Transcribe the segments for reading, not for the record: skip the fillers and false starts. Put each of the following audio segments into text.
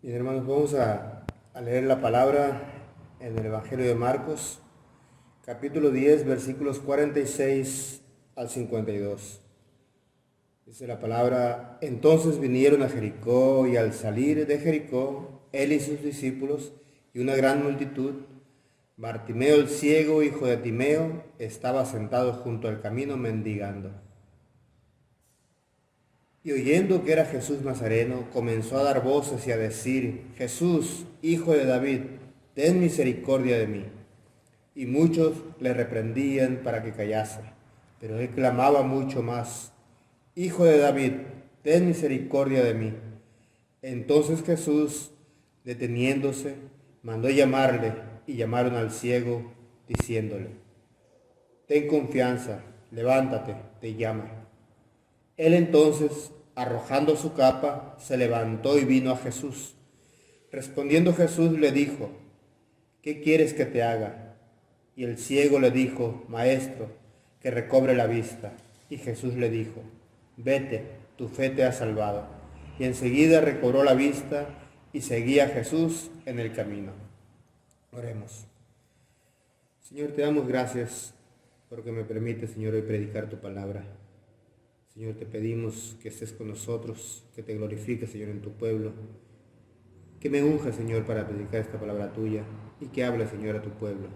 Bien, hermanos, vamos a leer la palabra en el Evangelio de Marcos, capítulo 10, versículos 46 al 52. Dice la palabra: entonces vinieron a Jericó, y al salir de Jericó, él y sus discípulos y una gran multitud, Bartimeo el ciego, hijo de Timeo, estaba sentado junto al camino mendigando. Y oyendo que era Jesús Nazareno, comenzó a dar voces y a decir: Jesús, hijo de David, ten misericordia de mí. Y muchos le reprendían para que callase, pero él clamaba mucho más: Hijo de David, ten misericordia de mí. Entonces Jesús, deteniéndose, mandó llamarle, y llamaron al ciego, diciéndole: ten confianza, levántate, te llama. Él entonces, arrojando su capa, se levantó y vino a Jesús. Respondiendo Jesús le dijo: ¿qué quieres que te haga? Y el ciego le dijo: Maestro, que recobre la vista. Y Jesús le dijo: vete, tu fe te ha salvado. Y enseguida recobró la vista y seguía a Jesús en el camino. Oremos. Señor, te damos gracias porque me permite, Señor, hoy predicar tu palabra. Señor, te pedimos que estés con nosotros, que te glorifiques, Señor, en tu pueblo, que me unja, Señor, para predicar esta palabra tuya, y que hable, Señor, a tu pueblo,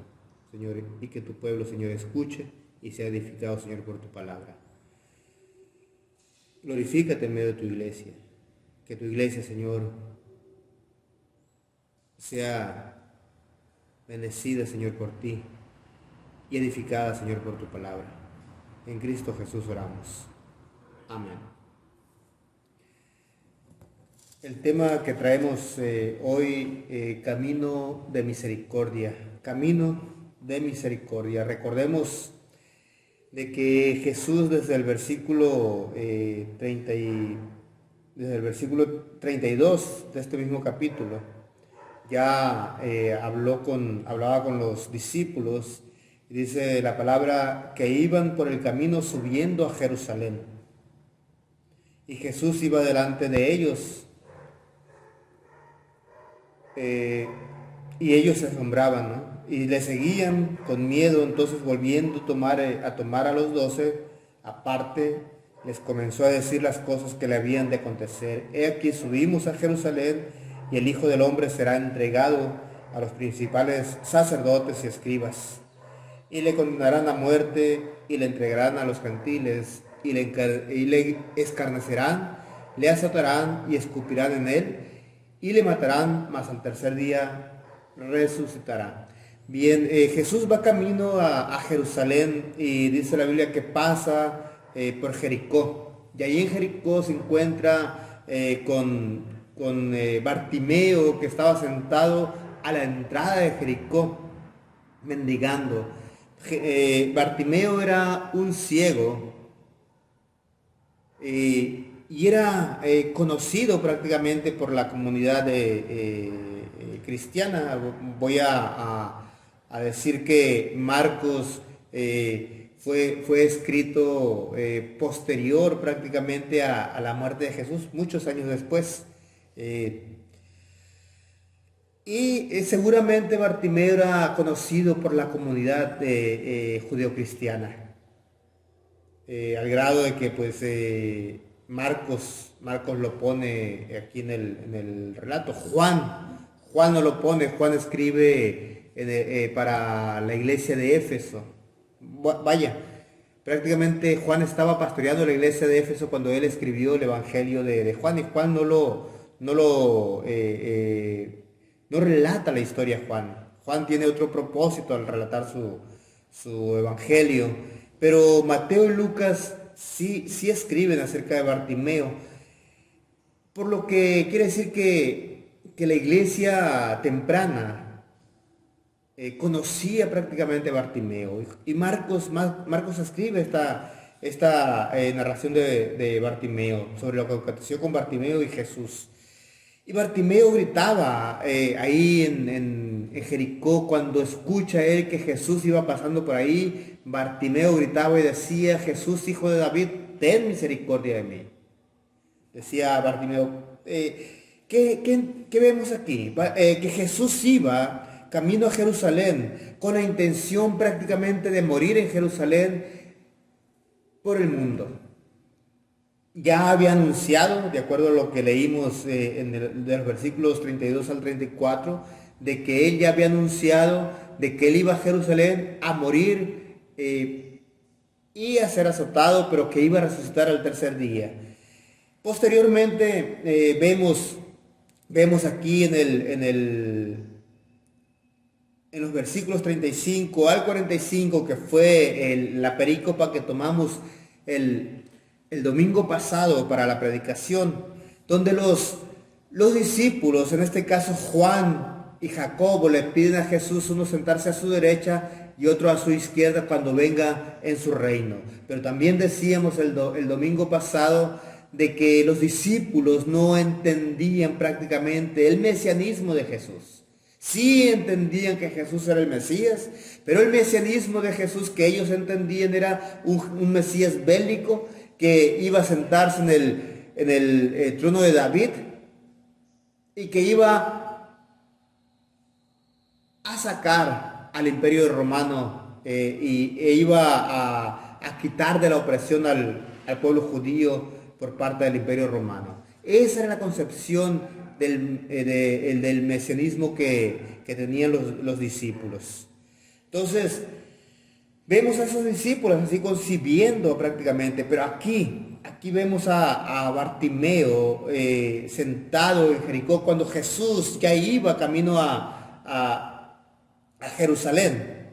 Señor, y que tu pueblo, Señor, escuche y sea edificado, Señor, por tu palabra. Glorifícate en medio de tu iglesia, que tu iglesia, Señor, sea bendecida, Señor, por ti, y edificada, Señor, por tu palabra. En Cristo Jesús oramos. Amén. El tema que traemos hoy, camino de misericordia. Camino de misericordia. Recordemos de que Jesús desde el versículo 32 de este mismo capítulo ya hablaba con los discípulos, y dice la palabra que iban por el camino subiendo a Jerusalén. Y Jesús iba delante de ellos, y ellos se asombraban, ¿no? Y le seguían con miedo. Entonces, volviendo a tomar a los 12 aparte, les comenzó a decir las cosas que le habían de acontecer. He aquí, subimos a Jerusalén, y el Hijo del Hombre será entregado a los principales sacerdotes y escribas, y le condenarán a muerte, y le entregarán a los gentiles, y le escarnecerán, le azotarán y escupirán en él, y le matarán, mas al tercer día resucitará. Bien, Jesús va camino a Jerusalén, y dice la Biblia que pasa por Jericó. Y ahí en Jericó se encuentra con Bartimeo, que estaba sentado a la entrada de Jericó, mendigando. Bartimeo era un ciego, y era conocido prácticamente por la comunidad cristiana. Voy a decir que Marcos fue escrito posterior prácticamente a la muerte de Jesús, muchos años después. Seguramente Bartimeo era conocido por la comunidad judeocristiana, al grado de que pues Marcos lo pone aquí en el relato. Juan no lo pone. Juan escribe para la iglesia de Éfeso. Vaya, prácticamente Juan estaba pastoreando la iglesia de Éfeso cuando él escribió el Evangelio de Juan, y Juan no relata la historia. Juan tiene otro propósito al relatar su evangelio, pero Mateo y Lucas sí escriben acerca de Bartimeo, por lo que quiere decir que la iglesia temprana conocía prácticamente a Bartimeo, y Marcos escribe esta narración de Bartimeo, sobre lo que aconteció con Bartimeo y Jesús. Y Bartimeo gritaba ahí en Jericó, cuando escucha él que Jesús iba pasando por ahí. Bartimeo gritaba y decía: Jesús, hijo de David, ten misericordia de mí. Decía Bartimeo: ¿qué ¿Qué vemos aquí? Que Jesús iba camino a Jerusalén con la intención prácticamente de morir en Jerusalén por el mundo. Ya había anunciado, de acuerdo a lo que leímos de los versículos 32 al 34, de que él ya había anunciado de que él iba a Jerusalén a morir y a ser azotado, pero que iba a resucitar al tercer día. Posteriormente vemos aquí en los versículos 35 al 45, que fue la perícopa que tomamos el domingo pasado para la predicación, donde los discípulos, en este caso Juan y Jacobo, le piden a Jesús uno sentarse a su derecha y otro a su izquierda cuando venga en su reino. Pero también decíamos el domingo pasado de que los discípulos no entendían prácticamente el mesianismo de Jesús. Sí entendían que Jesús era el Mesías, pero el mesianismo de Jesús que ellos entendían era un Mesías bélico que iba a sentarse en el trono de David y que iba a sacar al imperio romano e iba a quitar de la opresión al pueblo judío por parte del imperio romano. Esa era la concepción del mesianismo que tenían los discípulos. Entonces, vemos a esos discípulos así concibiendo prácticamente, pero aquí vemos a Bartimeo sentado en Jericó cuando Jesús ya iba camino a Jerusalén.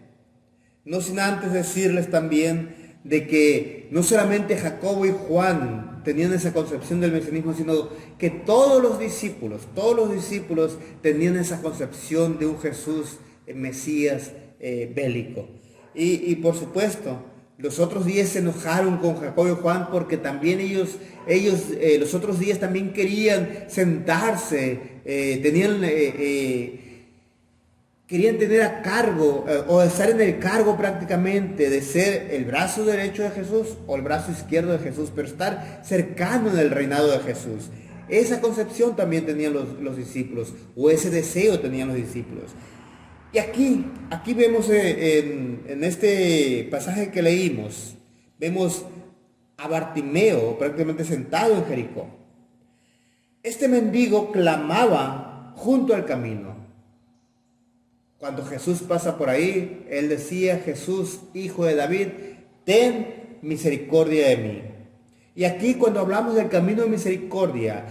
No sin antes decirles también de que no solamente Jacobo y Juan tenían esa concepción del mesianismo, sino que todos los discípulos tenían esa concepción de un Jesús Mesías bélico. Y por supuesto, los otros 10 se enojaron con Jacobo y Juan porque también ellos los otros 10 también querían sentarse, querían tener a cargo o estar en el cargo prácticamente de ser el brazo derecho de Jesús o el brazo izquierdo de Jesús, pero estar cercano en el reinado de Jesús. Esa concepción también tenían los discípulos, o ese deseo tenían los discípulos. Y aquí vemos en este pasaje que leímos, vemos a Bartimeo prácticamente sentado en Jericó. Este mendigo clamaba junto al camino. Cuando Jesús pasa por ahí, él decía: Jesús, hijo de David, ten misericordia de mí. Y aquí cuando hablamos del camino de misericordia,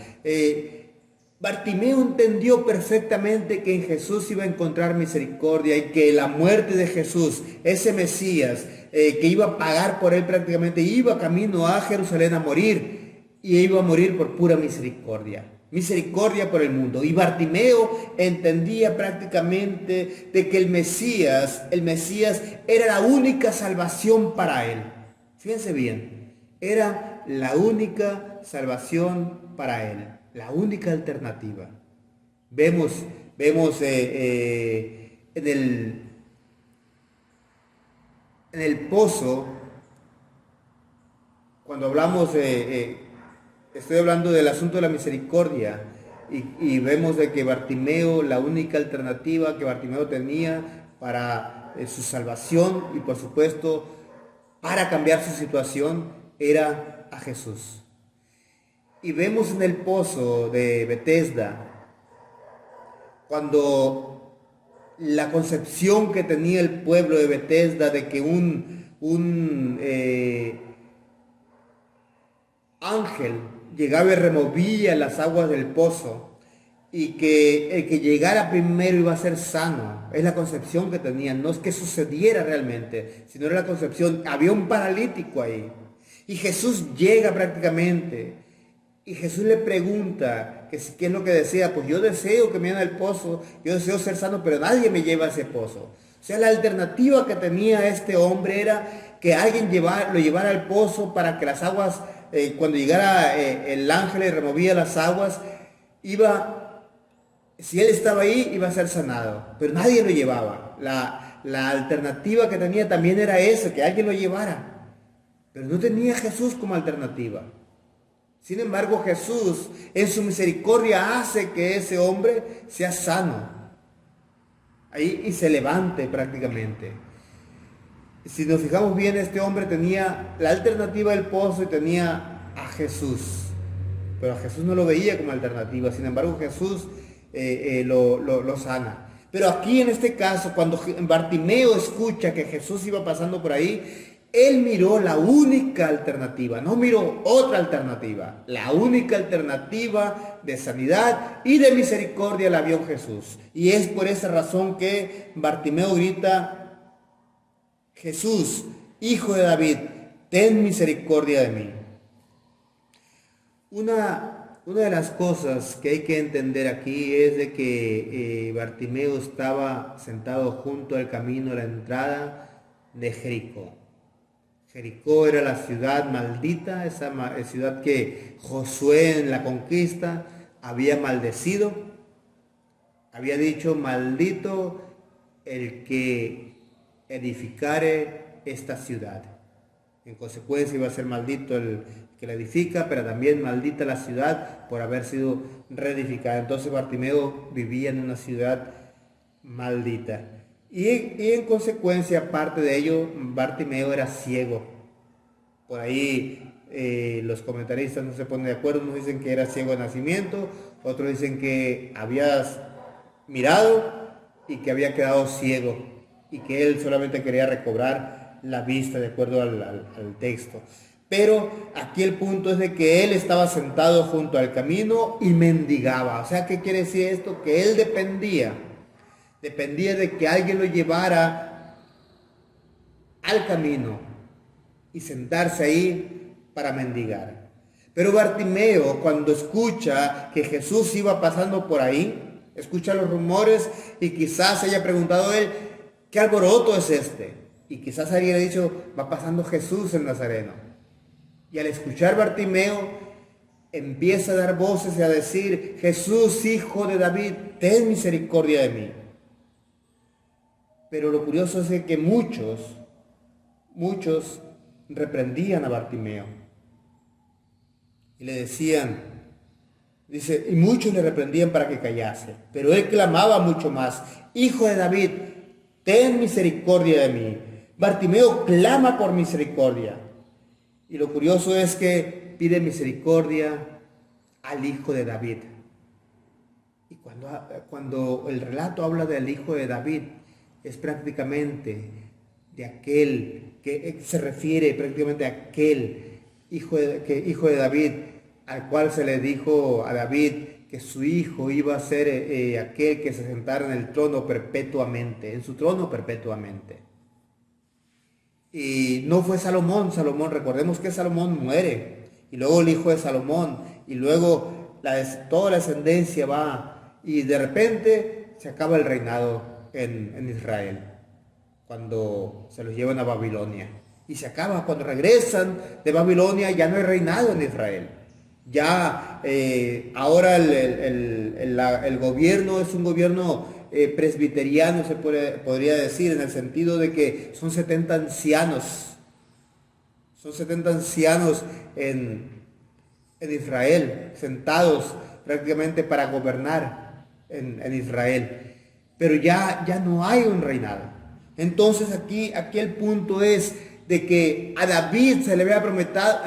Bartimeo entendió perfectamente que en Jesús iba a encontrar misericordia y que la muerte de Jesús, ese Mesías que iba a pagar por él prácticamente, iba camino a Jerusalén a morir, y iba a morir por pura misericordia. Misericordia por el mundo. Y Bartimeo entendía prácticamente de que el Mesías era la única salvación para él. Fíjense bien, era la única salvación para él, la única alternativa. Vemos en el pozo, cuando hablamos estoy hablando del asunto de la misericordia, y vemos de que Bartimeo, la única alternativa que Bartimeo tenía para su salvación y por supuesto para cambiar su situación era a Jesús. Y vemos en el pozo de Betesda, cuando la concepción que tenía el pueblo de Betesda de que un ángel llegaba y removía las aguas del pozo, y que el que llegara primero iba a ser sano. Es la concepción que tenían, no es que sucediera realmente, sino era la concepción. Había un paralítico ahí, y Jesús llega prácticamente, y Jesús le pregunta qué es lo que desea. Pues yo deseo que me den al pozo, yo deseo ser sano, pero nadie me lleva a ese pozo. O sea, la alternativa que tenía este hombre era que alguien lo llevara al pozo para que las aguas, cuando llegara el ángel y removía las aguas, si él estaba ahí, iba a ser sanado, pero nadie lo llevaba. La alternativa que tenía también era eso, que alguien lo llevara, pero no tenía Jesús como alternativa. Sin embargo, Jesús en su misericordia hace que ese hombre sea sano ahí y se levante prácticamente. Si nos fijamos bien, este hombre tenía la alternativa del pozo y tenía a Jesús. Pero a Jesús no lo veía como alternativa. Sin embargo, Jesús lo sana. Pero aquí en este caso, cuando Bartimeo escucha que Jesús iba pasando por ahí, él miró la única alternativa, no miró otra alternativa. La única alternativa de sanidad y de misericordia la vio Jesús. Y es por esa razón que Bartimeo grita: Jesús, Hijo de David, ten misericordia de mí. Una de las cosas que hay que entender aquí es de que Bartimeo estaba sentado junto al camino a la entrada de Jericó. Jericó era la ciudad maldita, esa ciudad que Josué en la conquista había maldecido. Había dicho: maldito el que edificare esta ciudad. En consecuencia iba a ser maldito el que la edifica, pero también maldita la ciudad por haber sido reedificada. Entonces Bartimeo vivía en una ciudad maldita. Y en consecuencia, aparte de ello, Bartimeo era ciego. Por ahí los comentaristas no se ponen de acuerdo, unos dicen que era ciego de nacimiento, otros dicen que había mirado y que había quedado ciego y que él solamente quería recobrar la vista de acuerdo al texto. Pero aquí el punto es de que él estaba sentado junto al camino y mendigaba. O sea, ¿qué quiere decir esto? Que él dependía de que alguien lo llevara al camino y sentarse ahí para mendigar. Pero Bartimeo, cuando escucha que Jesús iba pasando por ahí, escucha los rumores y quizás haya preguntado él: ¿qué alboroto es este? Y quizás alguien le ha dicho: va pasando Jesús el Nazareno. Y al escuchar Bartimeo, empieza a dar voces y a decir: Jesús, Hijo de David, ten misericordia de mí. Pero lo curioso es que muchos reprendían a Bartimeo. Y le decían, y muchos le reprendían para que callase. Pero él clamaba mucho más: Hijo de David, ten misericordia de mí. Bartimeo clama por misericordia. Y lo curioso es que pide misericordia al Hijo de David. Y cuando el relato habla del Hijo de David, es prácticamente de aquel que se refiere prácticamente a aquel hijo de David, al cual se le dijo a David que su hijo iba a ser aquel que se sentara en el trono perpetuamente, en su trono perpetuamente. Y no fue Salomón, recordemos que Salomón muere, y luego el hijo de Salomón, y luego toda la descendencia va, y de repente se acaba el reinado en Israel, cuando se los llevan a Babilonia. Y se acaba, cuando regresan de Babilonia ya no hay reinado en Israel. Ya ahora el gobierno es un gobierno presbiteriano, se podría decir, en el sentido de que son 70 ancianos. Son 70 ancianos en Israel, sentados prácticamente para gobernar en Israel. Pero ya no hay un reinado. Entonces aquí el punto es de que a David se le había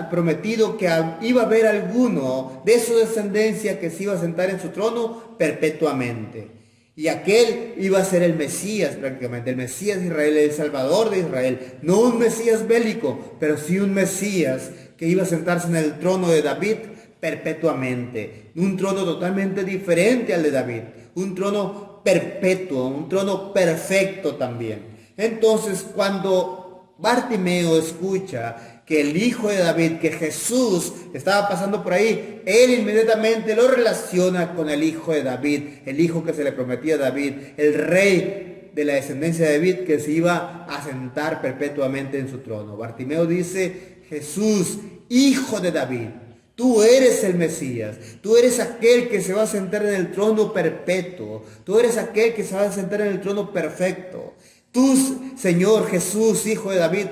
prometido que iba a haber alguno de su descendencia que se iba a sentar en su trono perpetuamente. Y aquel iba a ser el Mesías prácticamente, el Mesías de Israel, el Salvador de Israel. No un Mesías bélico, pero sí un Mesías que iba a sentarse en el trono de David perpetuamente. Un trono totalmente diferente al de David. Un trono perpetuo, un trono perfecto también. Entonces, cuando Bartimeo escucha que el Hijo de David, que Jesús estaba pasando por ahí, él inmediatamente lo relaciona con el Hijo de David, el hijo que se le prometía a David, el rey de la descendencia de David que se iba a sentar perpetuamente en su trono. Bartimeo dice: Jesús, Hijo de David, tú eres el Mesías, tú eres aquel que se va a sentar en el trono perpetuo, tú eres aquel que se va a sentar en el trono perfecto. Tú, Señor Jesús, Hijo de David,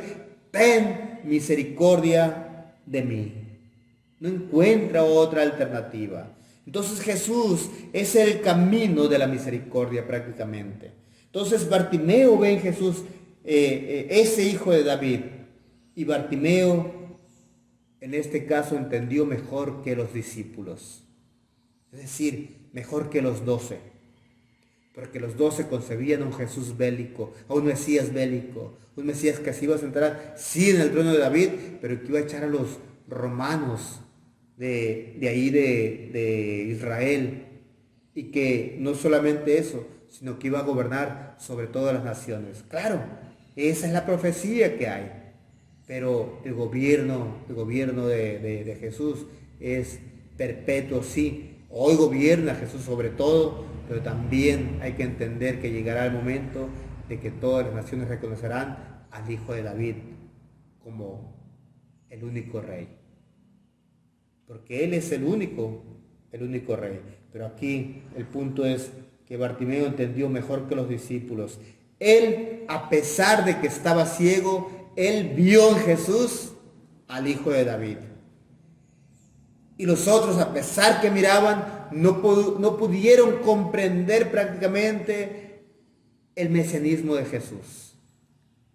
ten misericordia de mí. no encuentra otra alternativa. Entonces Jesús es el camino de la misericordia prácticamente. Entonces Bartimeo ve en Jesús ese hijo de David. Y Bartimeo en este caso entendió mejor que los discípulos. Es decir, mejor que los 12. Porque los 12 concebían a un Jesús bélico, a un Mesías bélico, un Mesías que se iba a sentar, sí, en el trono de David, pero que iba a echar a los romanos de ahí de Israel. Y que no solamente eso, sino que iba a gobernar sobre todas las naciones. Claro, esa es la profecía que hay. Pero el gobierno de Jesús es perpetuo, sí. Hoy gobierna Jesús sobre todo, pero también hay que entender que llegará el momento de que todas las naciones reconocerán al Hijo de David como el único rey. Porque Él es el único rey. Pero aquí el punto es que Bartimeo entendió mejor que los discípulos. Él, a pesar de que estaba ciego, él vio en Jesús al Hijo de David. Y los otros, a pesar que miraban, no pudieron comprender prácticamente el mesianismo de Jesús.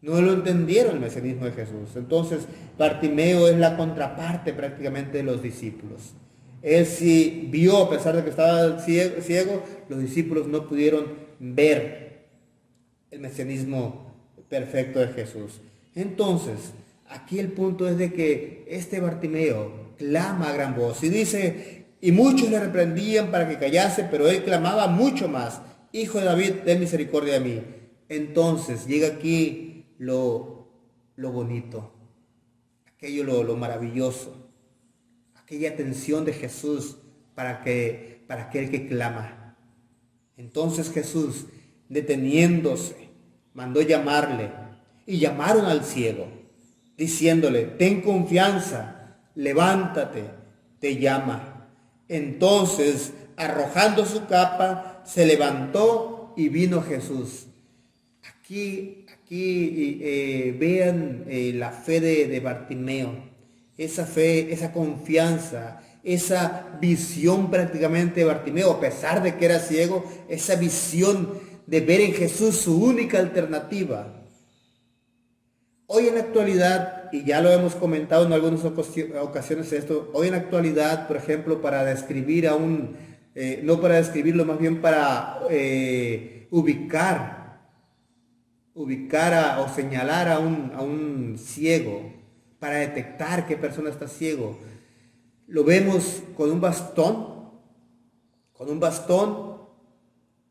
No lo entendieron el mesianismo de Jesús. Entonces, Bartimeo es la contraparte prácticamente de los discípulos. Él sí vio, a pesar de que estaba ciego, los discípulos no pudieron ver el mesianismo perfecto de Jesús. Entonces, aquí el punto es de que este Bartimeo clama a gran voz y dice, y muchos le reprendían para que callase, pero él clamaba mucho más, Hijo de David, ten misericordia de mí. Entonces llega aquí lo bonito, aquello lo maravilloso, aquella atención de Jesús para aquel que clama. Entonces Jesús, deteniéndose, mandó llamarle, y llamaron al ciego, diciéndole, ten confianza, levántate, te llama. Entonces, arrojando su capa, se levantó y vino Jesús. Aquí vean la fe de Bartimeo, esa fe, esa confianza, esa visión prácticamente de Bartimeo, a pesar de que era ciego, esa visión de ver en Jesús su única alternativa. Hoy en la actualidad, y ya lo hemos comentado en algunas ocasiones esto, hoy en la actualidad, por ejemplo, para describir no para describirlo, más bien para ubicar o señalar a un ciego, para detectar qué persona está ciego, lo vemos con un bastón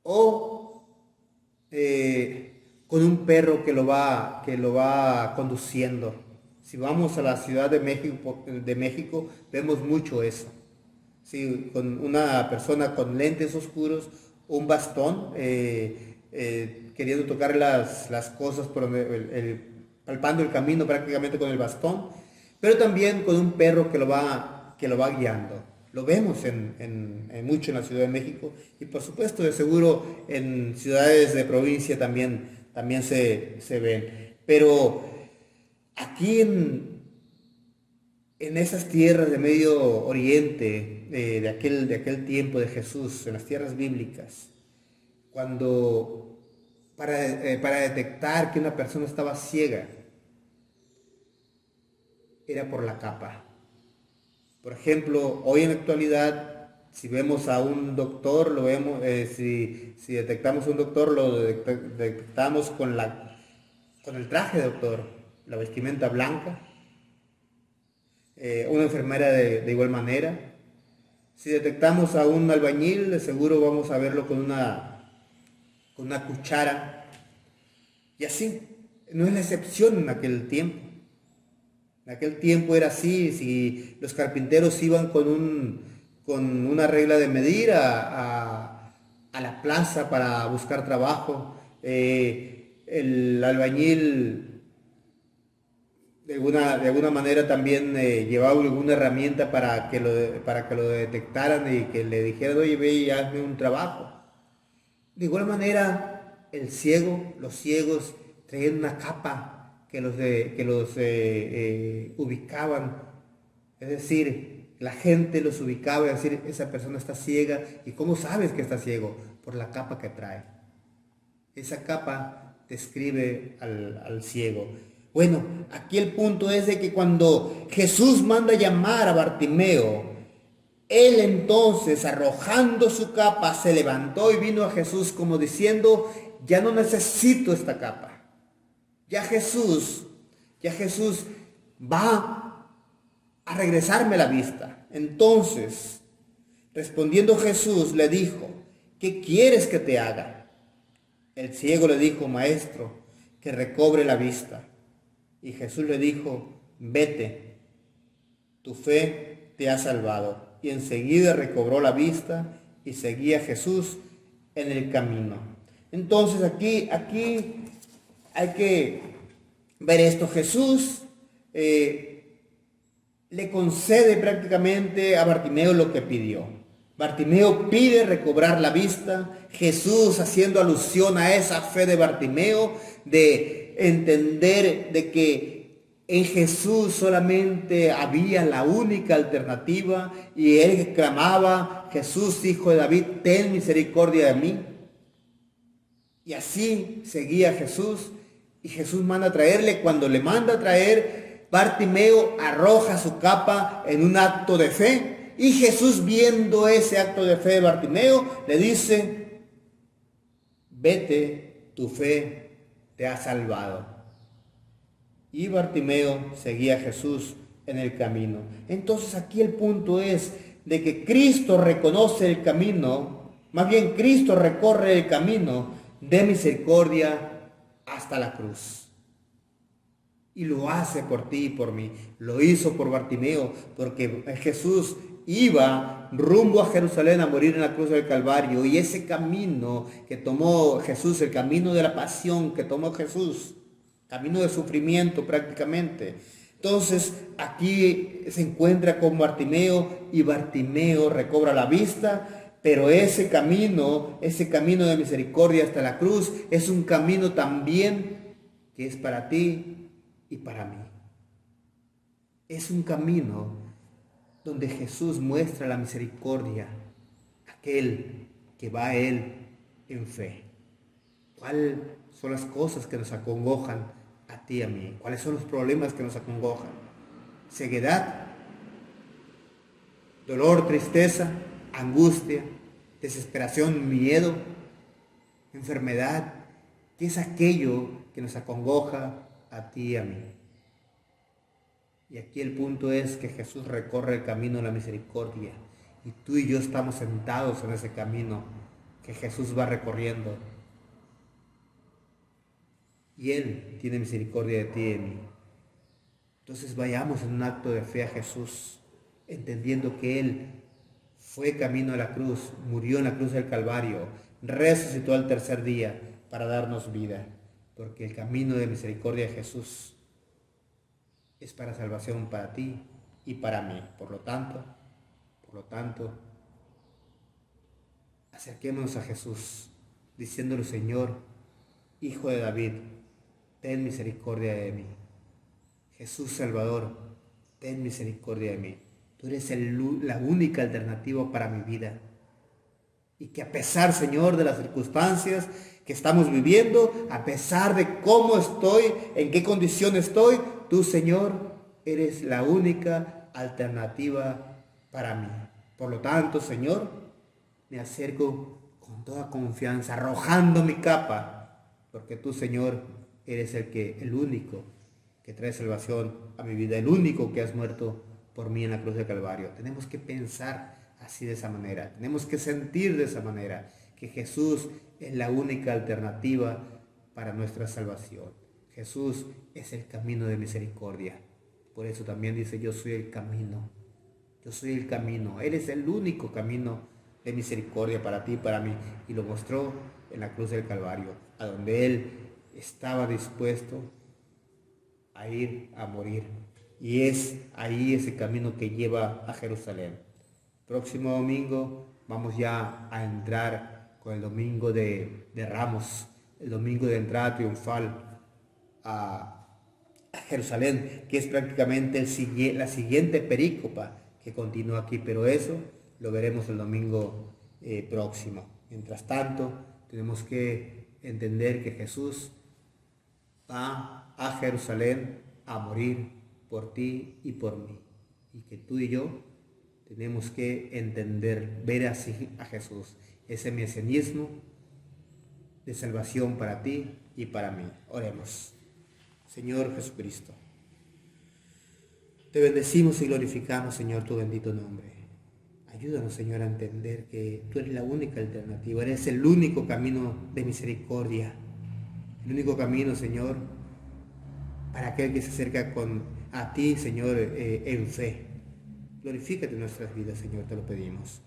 o con un perro que lo va conduciendo. Si vamos a la Ciudad de México, vemos mucho eso. Sí, con una persona con lentes oscuros, un bastón, queriendo tocar las cosas, palpando el camino prácticamente con el bastón, pero también con un perro que lo va guiando. Lo vemos mucho en la Ciudad de México y por supuesto de seguro en ciudades de provincia también se ven. Pero aquí en esas tierras de Medio Oriente, de aquel tiempo de Jesús, en las tierras bíblicas, cuando para detectar que una persona estaba ciega, era por la capa. Por ejemplo, hoy en la actualidad, si vemos a un doctor, lo vemos, si detectamos a un doctor, lo detectamos con el traje de doctor, la vestimenta blanca. Una enfermera de igual manera. Si detectamos a un albañil, de seguro vamos a verlo con una cuchara. Y así, no es la excepción en aquel tiempo. En aquel tiempo era así. Si los carpinteros iban con una regla de medir a la plaza para buscar trabajo, el albañil de alguna manera también llevaba alguna herramienta para que lo detectaran y que le dijeran, oye, ve y hazme un trabajo. De igual manera, los ciegos traían una capa que los ubicaban. Es decir, la gente los ubicaba y decir, esa persona está ciega. ¿Y cómo sabes que está ciego? Por la capa que trae. Esa capa describe al ciego. Bueno, aquí el punto es de que cuando Jesús manda llamar a Bartimeo, él entonces, arrojando su capa, se levantó y vino a Jesús como diciendo, ya no necesito esta capa. Ya Jesús va a regresarme la vista. Entonces, respondiendo Jesús, le dijo, ¿qué quieres que te haga? El ciego le dijo, maestro, que recobre la vista. Y Jesús le dijo, vete, tu fe te ha salvado. Y enseguida recobró la vista y seguía a Jesús en el camino. Entonces aquí hay que ver esto. Jesús le concede prácticamente a Bartimeo lo que pidió. Bartimeo pide recobrar la vista. Jesús, haciendo alusión a esa fe de Bartimeo, de entender de que en Jesús solamente había la única alternativa, y él clamaba, Jesús, hijo de David, ten misericordia de mí. Y así seguía Jesús, y Jesús manda a traerle. Cuando le manda a traer, Bartimeo arroja su capa en un acto de fe, y Jesús, viendo ese acto de fe de Bartimeo, le dice, vete, tu fe te ha salvado. Y Bartimeo seguía a Jesús en el camino. Entonces aquí el punto es de que Cristo reconoce el camino, más bien Cristo recorre el camino de misericordia hasta la cruz. Y lo hace por ti y por mí. Lo hizo por Bartimeo, porque Jesús iba rumbo a Jerusalén a morir en la cruz del Calvario. Y ese camino que tomó Jesús, el camino de la pasión que tomó Jesús, camino de sufrimiento prácticamente. Entonces aquí se encuentra con Bartimeo, y Bartimeo recobra la vista, pero ese camino de misericordia hasta la cruz, es un camino también que es para ti y para mí. Es un camino donde Jesús muestra la misericordia, aquel que va a Él en fe. ¿Cuáles son las cosas que nos acongojan a ti y a mí? ¿Cuáles son los problemas que nos acongojan? Ceguedad, dolor, tristeza, angustia, desesperación, miedo, enfermedad. ¿Qué es aquello que nos acongoja a ti y a mí? Y aquí el punto es que Jesús recorre el camino de la misericordia, y tú y yo estamos sentados en ese camino que Jesús va recorriendo. Y Él tiene misericordia de ti y de mí. Entonces vayamos en un acto de fe a Jesús, entendiendo que Él fue camino a la cruz, murió en la cruz del Calvario, resucitó al tercer día para darnos vida, porque el camino de misericordia de Jesús es para salvación para ti y para mí. Por lo tanto, acerquémonos a Jesús, diciéndole, Señor, Hijo de David, ten misericordia de mí. Jesús Salvador, ten misericordia de mí. Tú eres la única alternativa para mi vida. Y que a pesar, Señor, de las circunstancias que estamos viviendo, a pesar de cómo estoy, en qué condición estoy, tú, Señor, eres la única alternativa para mí. Por lo tanto, Señor, me acerco con toda confianza, arrojando mi capa, porque tú, Señor, eres el único que trae salvación a mi vida, el único que has muerto por mí en la cruz del Calvario. Tenemos que pensar así, de esa manera. Tenemos que sentir de esa manera, que Jesús es la única alternativa para nuestra salvación. Jesús es el camino de misericordia. Por eso también dice, yo soy el camino. Yo soy el camino. Él es el único camino de misericordia para ti y para mí. Y lo mostró en la cruz del Calvario, a donde Él estaba dispuesto a ir a morir. Y es ahí ese camino que lleva a Jerusalén. Próximo domingo vamos ya a entrar con el domingo de Ramos, el domingo de entrada triunfal a Jerusalén, que es prácticamente la siguiente perícopa que continúa aquí, pero eso lo veremos el domingo próximo. Mientras tanto, tenemos que entender que Jesús va a Jerusalén a morir por ti y por mí, y que tú y yo tenemos que entender, ver así a Jesús, ese mesianismo de salvación para ti y para mí. Oremos. Señor Jesucristo, te bendecimos y glorificamos, Señor, tu bendito nombre. Ayúdanos, Señor, a entender que tú eres la única alternativa, eres el único camino de misericordia, el único camino, Señor, para aquel que se acerca a ti, Señor, en fe. Glorifícate en nuestras vidas, Señor, te lo pedimos.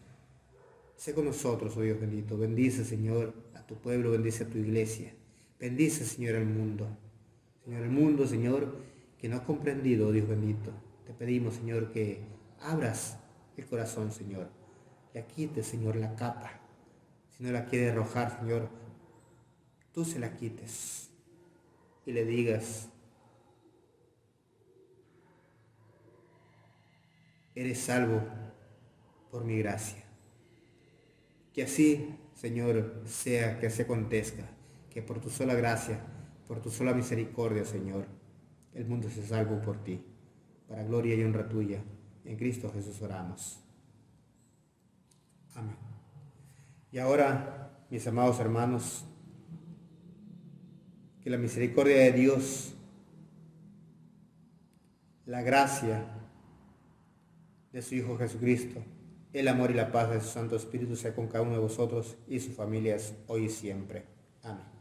Sé con nosotros, oh Dios bendito. Bendice, Señor, a tu pueblo, bendice a tu iglesia. Bendice, Señor, al mundo. Señor, el mundo, Señor, que no ha comprendido, oh Dios bendito. Te pedimos, Señor, que abras el corazón, Señor. Le quites, Señor, la capa. Si no la quiere arrojar, Señor, tú se la quites. Y le digas: eres salvo por mi gracia. Que así, Señor, sea, que se acontezca, que por tu sola gracia, por tu sola misericordia, Señor, el mundo se salvo por ti, para gloria y honra tuya. En Cristo Jesús oramos. Amén. Y ahora, mis amados hermanos, que la misericordia de Dios, la gracia de su Hijo Jesucristo, el amor y la paz de su Santo Espíritu sea con cada uno de vosotros y sus familias hoy y siempre. Amén.